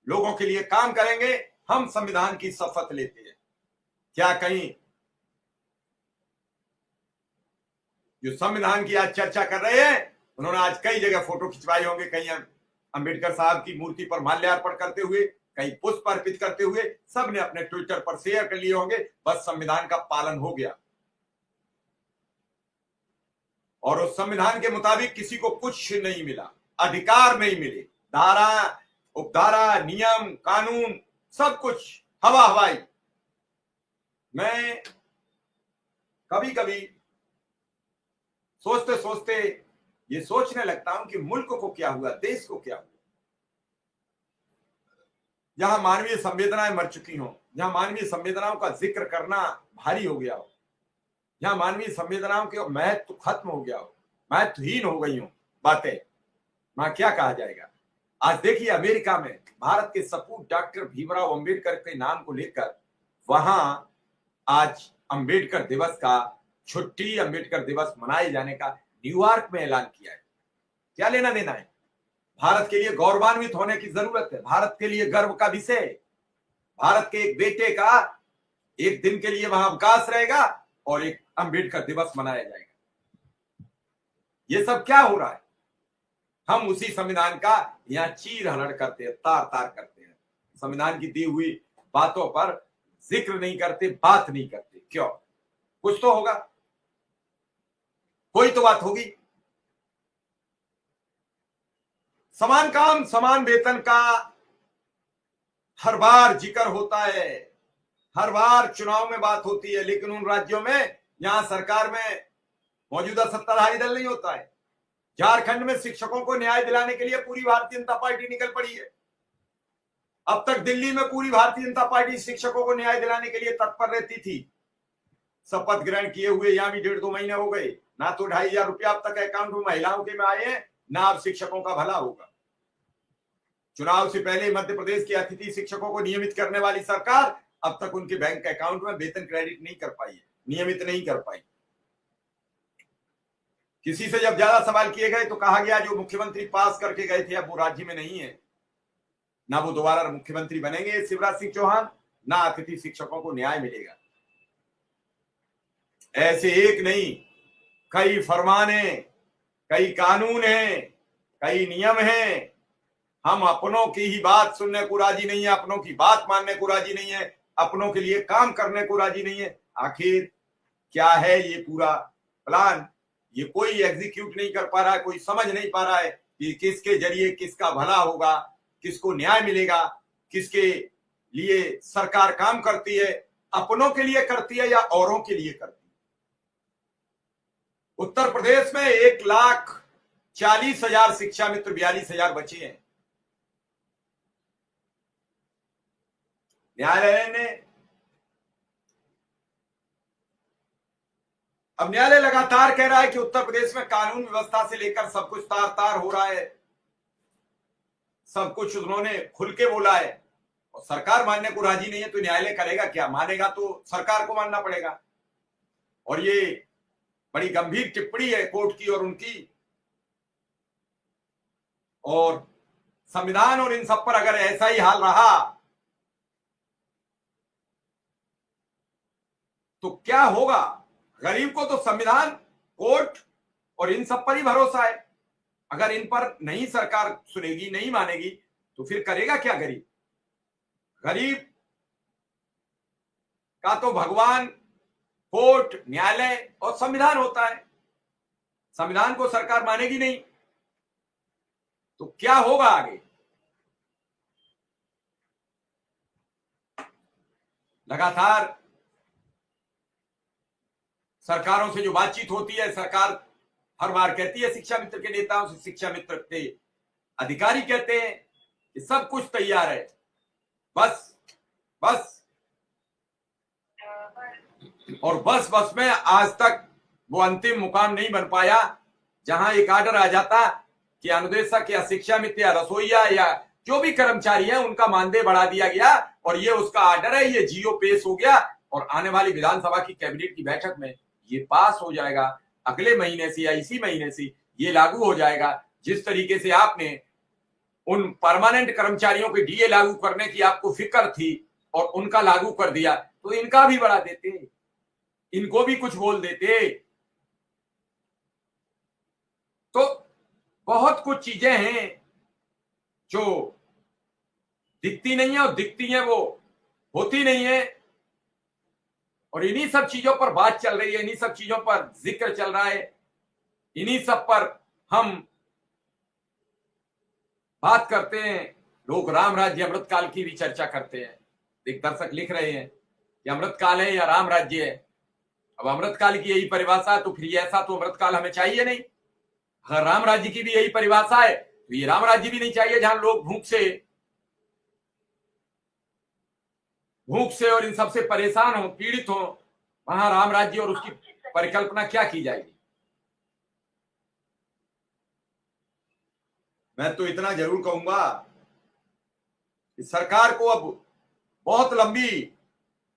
लोगों के लिए काम करेंगे, हम संविधान की शपथ लेते हैं। क्या कहीं जो संविधान की आज चर्चा कर रहे हैं, उन्होंने आज कई जगह फोटो खिंचवाई होंगे, कहीं अंबेडकर साहब की मूर्ति पर माल्यार्पण करते हुए, कहीं पुष्प अर्पित करते हुए, सबने अपने ट्विटर पर शेयर कर लिए होंगे। बस संविधान का पालन हो गया और उस संविधान के मुताबिक किसी को कुछ नहीं मिला, अधिकार नहीं मिले, धारा, उपधारा, नियम, कानून, सब कुछ हवा हवाई। मैं कभी कभी सोचते सोचते ये सोचने लगता हूं कि मुल्क को क्या हुआ, देश को क्या हुआ, जहां मानवीय संवेदनाएं मर चुकी हों, जहां मानवीय संवेदनाओं का जिक्र करना भारी हो गया हो, जहां मानवीय संवेदनाओं के महत्व खत्म हो गया हो, महत्वहीन हो गई हो बातें, वहां क्या कहा जाएगा। आज देखिए अमेरिका में भारत के सपूत डॉक्टर भीमराव अंबेडकर के नाम को लेकर वहां आज अंबेडकर दिवस का छुट्टी, अंबेडकर दिवस मनाए जाने का न्यूयॉर्क में ऐलान किया है। क्या लेना देना है? भारत के लिए गौरवान्वित होने की जरूरत है, भारत के लिए गर्व का विषय है। भारत के एक बेटे का एक दिन के लिए वहां अवकाश रहेगा और एक अंबेडकर दिवस मनाया जाएगा। ये सब क्या हो रहा है? हम उसी संविधान का यहां चीर हरण करते हैं, तार तार करते हैं, संविधान की दी हुई बातों पर जिक्र नहीं करते, बात नहीं करते। क्यों? कुछ तो होगा, कोई तो बात होगी। समान काम समान वेतन का हर बार जिक्र होता है, हर बार चुनाव में बात होती है, लेकिन उन राज्यों में जहां सरकार में मौजूदा सत्ताधारी दल नहीं होता है। झारखंड में शिक्षकों को न्याय दिलाने के लिए पूरी भारतीय जनता पार्टी निकल पड़ी है। अब तक दिल्ली में पूरी भारतीय जनता पार्टी शिक्षकों को न्याय दिलाने के लिए तत्पर रहती थी। शपथ ग्रहण किए हुए यहां भी 1.5-2 महीने हो गए, ना तो 2,500 रुपया अब तक अकाउंट में महिलाओं के में आए हैं, ना अब शिक्षकों का भला होगा। चुनाव से पहले मध्य प्रदेश के अतिथि शिक्षकों को नियमित करने वाली सरकार अब तक उनके बैंक अकाउंट में वेतन क्रेडिट नहीं कर पाई है, नियमित नहीं कर पाई। किसी से जब ज्यादा सवाल किए गए तो कहा गया जो मुख्यमंत्री पास करके गए थे अब वो राज्य में नहीं है, ना वो दोबारा मुख्यमंत्री बनेंगे शिवराज सिंह चौहान, ना अतिथि शिक्षकों को न्याय मिलेगा। ऐसे एक नहीं, कई फरमाने, कई कानून हैं, कई नियम हैं। हम अपनों की ही बात सुनने को राजी नहीं है, अपनों की बात मानने को राजी नहीं है, अपनों के लिए काम करने को राजी नहीं है। आखिर क्या है ये पूरा प्लान? ये कोई एग्जीक्यूट नहीं कर पा रहा है, कोई समझ नहीं पा रहा है कि किसके जरिए किसका भला होगा, किसको न्याय मिलेगा, किसके लिए सरकार काम करती है, अपनों के लिए करती है या औरों के लिए करती है। उत्तर प्रदेश में 1,40,000 शिक्षा मित्र, 42,000 बचे हैं। न्यायालय ने अब न्यायालय लगातार कह रहा है कि उत्तर प्रदेश में कानून व्यवस्था से लेकर सब कुछ तार तार हो रहा है, सब कुछ उन्होंने खुल के बोला है और सरकार मानने को राजी नहीं है, तो न्यायालय करेगा क्या? मानेगा तो सरकार को मानना पड़ेगा। और ये बड़ी गंभीर टिप्पणी है कोर्ट की और उनकी, और संविधान और इन सब पर अगर ऐसा ही हाल रहा तो क्या होगा? गरीब को तो संविधान, कोर्ट और इन सब पर ही भरोसा है। अगर इन पर नहीं सरकार सुनेगी, नहीं मानेगी, तो फिर करेगा क्या गरीब? गरीब का तो भगवान, कोर्ट, न्यायालय और संविधान होता है। संविधान को सरकार मानेगी नहीं तो क्या होगा आगे? लगातार सरकारों से जो बातचीत होती है, सरकार हर बार कहती है शिक्षा मित्र के नेताओं से, शिक्षा मित्र के अधिकारी कहते हैं कि सब कुछ तैयार है, बस बस और बस बस में आज तक वो अंतिम मुकाम नहीं बन पाया जहां एक आर्डर आ जाता कि अनुदेशक या शिक्षा मित्र या रसोईया या जो भी कर्मचारी है उनका मानदेय बढ़ा दिया गया और ये उसका आर्डर है, ये जीओ पेश हो गया और आने वाली विधानसभा की कैबिनेट की बैठक में ये पास हो जाएगा। अगले महीने से या इसी महीने से ये लागू हो जाएगा। जिस तरीके से आपने उन परमानेंट कर्मचारियों के डीए लागू करने की आपको फिक्र थी और उनका लागू कर दिया, तो इनका भी बढ़ा देते, इनको भी कुछ बोल देते। तो बहुत कुछ चीजें हैं जो दिखती नहीं है और दिखती हैं वो होती नहीं है। और इन्हीं सब चीजों पर बात चल रही है, इन्हीं सब चीजों पर जिक्र चल रहा है, इन्हीं सब पर हम बात करते हैं। लोग राम राज्य अमृत काल की भी चर्चा करते हैं। एक दर्शक लिख रहे हैं कि अमृत काल है या राम राज्य है। अब अमृत काल की यही परिभाषा है तो फिर ऐसा तो अमृत काल हमें चाहिए नहीं। अगर राम राज्य की भी यही परिभाषा है तो ये राम राज्य भी नहीं चाहिए, जहां लोग भूख से और इन सबसे परेशान हो, पीड़ित हो। वहां राम राज्य और उसकी परिकल्पना क्या की जाएगी। मैं तो इतना जरूर कहूंगा कि सरकार को अब बहुत लंबी